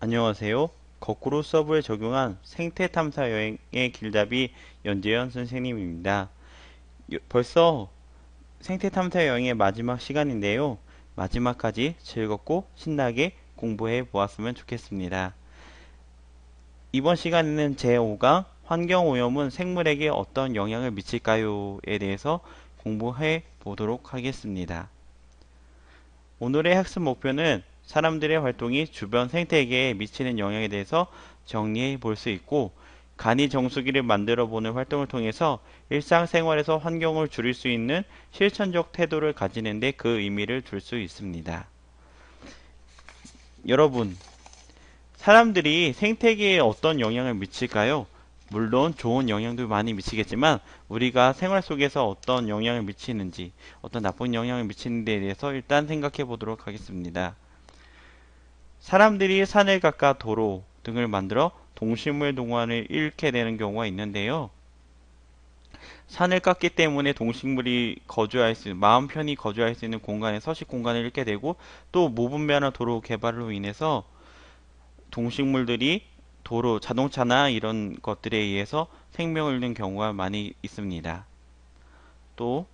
안녕하세요. 거꾸로 서브에 적용한 생태 탐사 여행의 길잡이 연재현 선생님입니다. 벌써 생태 탐사 여행의 마지막 시간인데요. 마지막까지 즐겁고 신나게 공부해 보았으면 좋겠습니다. 이번 시간에는 제5강 환경오염은 생물에게 어떤 영향을 미칠까요?에 대해서 공부해 보도록 하겠습니다. 오늘의 학습 목표는 사람들의 활동이 주변 생태계에 미치는 영향에 대해서 정리해 볼 수 있고, 간이 정수기를 만들어 보는 활동을 통해서 일상생활에서 환경을 줄일 수 있는 실천적 태도를 가지는 데 그 의미를 둘 수 있습니다. 여러분, 사람들이 생태계에 어떤 영향을 미칠까요? 물론 좋은 영향도 많이 미치겠지만 우리가 생활 속에서 어떤 영향을 미치는지, 어떤 나쁜 영향을 미치는 데 대해서 일단 생각해 보도록 하겠습니다. 사람들이 산을 깎아 도로 등을 만들어 동식물 동화를 잃게 되는 경우가 있는데요. 산을 깎기 때문에 동식물이 거주할 수, 마음 편히 거주할 수 있는 공간에 서식 공간을 잃게 되고, 또 무분별한 도로 개발로 인해서 동식물들이 도로, 자동차나 이런 것들에 의해서 생명을 잃는 경우가 많이 있습니다. 또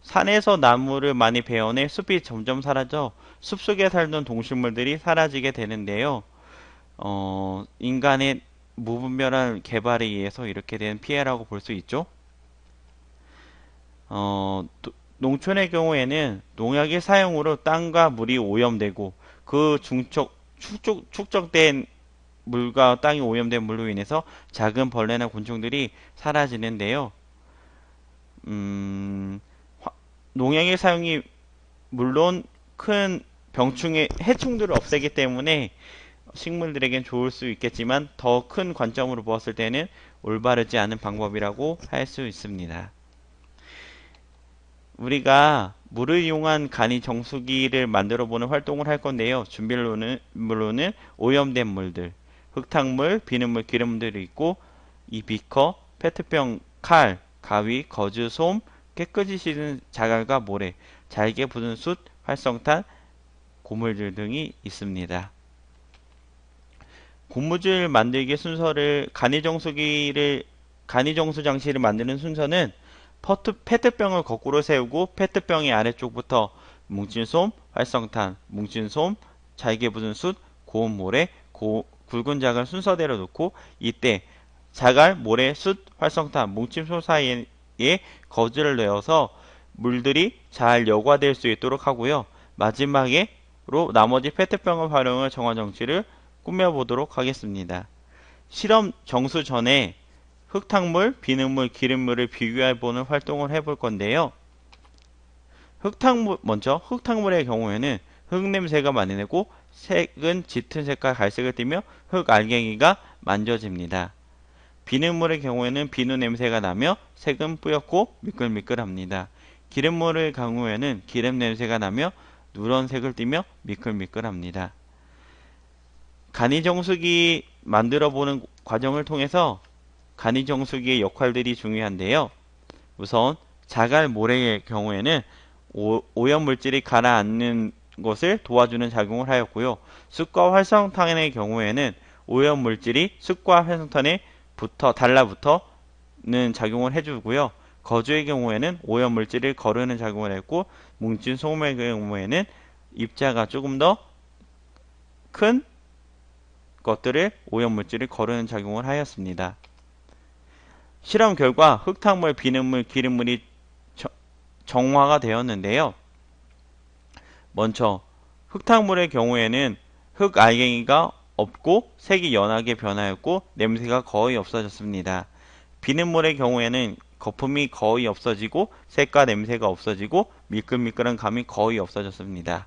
산에서 나무를 많이 베어내 숲이 점점 사라져 숲속에 살던 동식물들이 사라지게 되는데요. 인간의 무분별한 개발에 의해서 이렇게 된 피해라고 볼 수 있죠. 농촌의 경우에는 농약의 사용으로 땅과 물이 오염되고 그 축적된 물과 땅이 오염된 물로 인해서 작은 벌레나 곤충들이 사라지는데요. 음, 농약의 사용이 물론 큰 병충해, 해충들을 없애기 때문에 식물들에겐 좋을 수 있겠지만 더 큰 관점으로 보았을 때는 올바르지 않은 방법이라고 할 수 있습니다. 우리가 물을 이용한 간이 정수기를 만들어 보는 활동을 할 건데요. 준비물로는 오염된 물들, 흙탕물, 비눗물, 기름들이 있고, 이 비커, 페트병, 칼, 가위, 거즈, 솜, 깨끗이 씻은 자갈과 모래, 잘게 부순 숯, 활성탄, 고물들 등이 있습니다. 고무줄 만들기 순서를 간이정수 장치를 만드는 순서는 페트병을 거꾸로 세우고 페트병의 아래쪽부터 뭉친 솜, 활성탄, 뭉친 솜, 잘게 부순 숯, 고운 모래, 굵은 작은 순서대로 놓고, 이때 자갈, 모래, 숯, 활성탄, 뭉친 솜 사이에 거즈를 내어서 물들이 잘 여과될 수 있도록 하고요. 마지막으로 나머지 페트병을 활용해 정화 정치를 꾸며보도록 하겠습니다. 실험 정수 전에 흙탕물, 비눗물, 기름물을 비교해보는 활동을 해볼 건데요. 먼저 흙탕물의 경우에는 흙 냄새가 많이 나고 색은 짙은 색깔 갈색을 띠며 흙 알갱이가 만져집니다. 비눗물의 경우에는 비누 냄새가 나며 색은 뿌옇고 미끌미끌합니다. 기름물의 경우에는 기름 냄새가 나며 누런색을 띠며 미끌미끌합니다. 간이정수기 만들어 보는 과정을 통해서 간이정수기의 역할들이 중요한데요. 우선 자갈 모래의 경우에는 오염물질이 가라앉는 것을 도와주는 작용을 하였고요. 숯과 활성탄의 경우에는 오염물질이 숯과 활성탄에 달라붙어는 작용을 해주고요. 거즈의 경우에는 오염물질을 거르는 작용을 했고, 뭉친 소금의 경우에는 입자가 조금 더 큰 것들을 오염물질을 거르는 작용을 하였습니다. 실험 결과 흙탕물, 비눗물, 기름물이 정화가 되었는데요. 먼저 흙탕물의 경우에는 흙 알갱이가 없고 색이 연하게 변하였고 냄새가 거의 없어졌습니다. 비눗물의 경우에는 거품이 거의 없어지고 색과 냄새가 없어지고 미끌미끌한 감이 거의 없어졌습니다.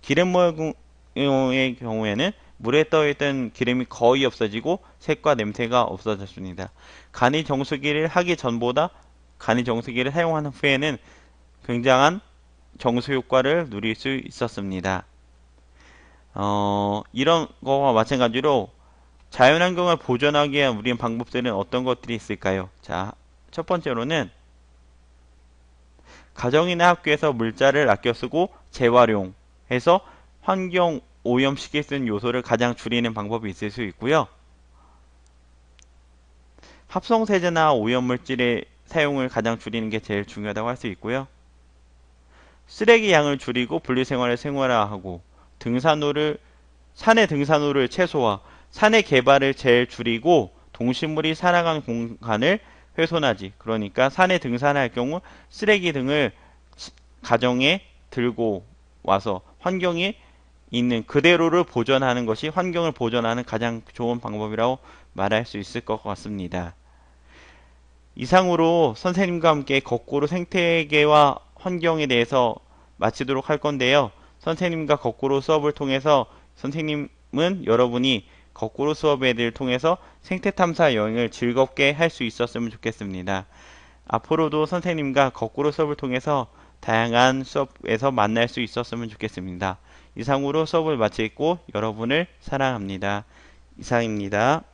기름물의 경우에는 물에 떠있던 기름이 거의 없어지고 색과 냄새가 없어졌습니다. 간이 정수기를 하기 전보다 간이 정수기를 사용한 후에는 굉장한 정수 효과를 누릴 수 있었습니다. 이런 거와 마찬가지로 자연환경을 보존하기 위한 우리의 방법들은 어떤 것들이 있을까요? 자, 첫 번째로는 가정이나 학교에서 물자를 아껴 쓰고 재활용해서 환경 오염시킬 수 있는 요소를 가장 줄이는 방법이 있을 수 있고요. 합성세제나 오염물질의 사용을 가장 줄이는 게 제일 중요하다고 할 수 있고요. 쓰레기 양을 줄이고 분리생활을 생활화하고 산의 등산로를 최소화, 산의 개발을 제일 줄이고 동식물이 살아간 공간을 훼손하지. 그러니까 산에 등산할 경우 쓰레기 등을 가정에 들고 와서 환경에 있는 그대로를 보존하는 것이 환경을 보존하는 가장 좋은 방법이라고 말할 수 있을 것 같습니다. 이상으로 선생님과 함께 거꾸로 생태계와 환경에 대해서 마치도록 할 건데요. 선생님과 거꾸로 수업을 통해서 선생님은 여러분이 거꾸로 수업을 통해서 생태탐사 여행을 즐겁게 할 수 있었으면 좋겠습니다. 앞으로도 선생님과 거꾸로 수업을 통해서 다양한 수업에서 만날 수 있었으면 좋겠습니다. 이상으로 수업을 마치고 여러분을 사랑합니다. 이상입니다.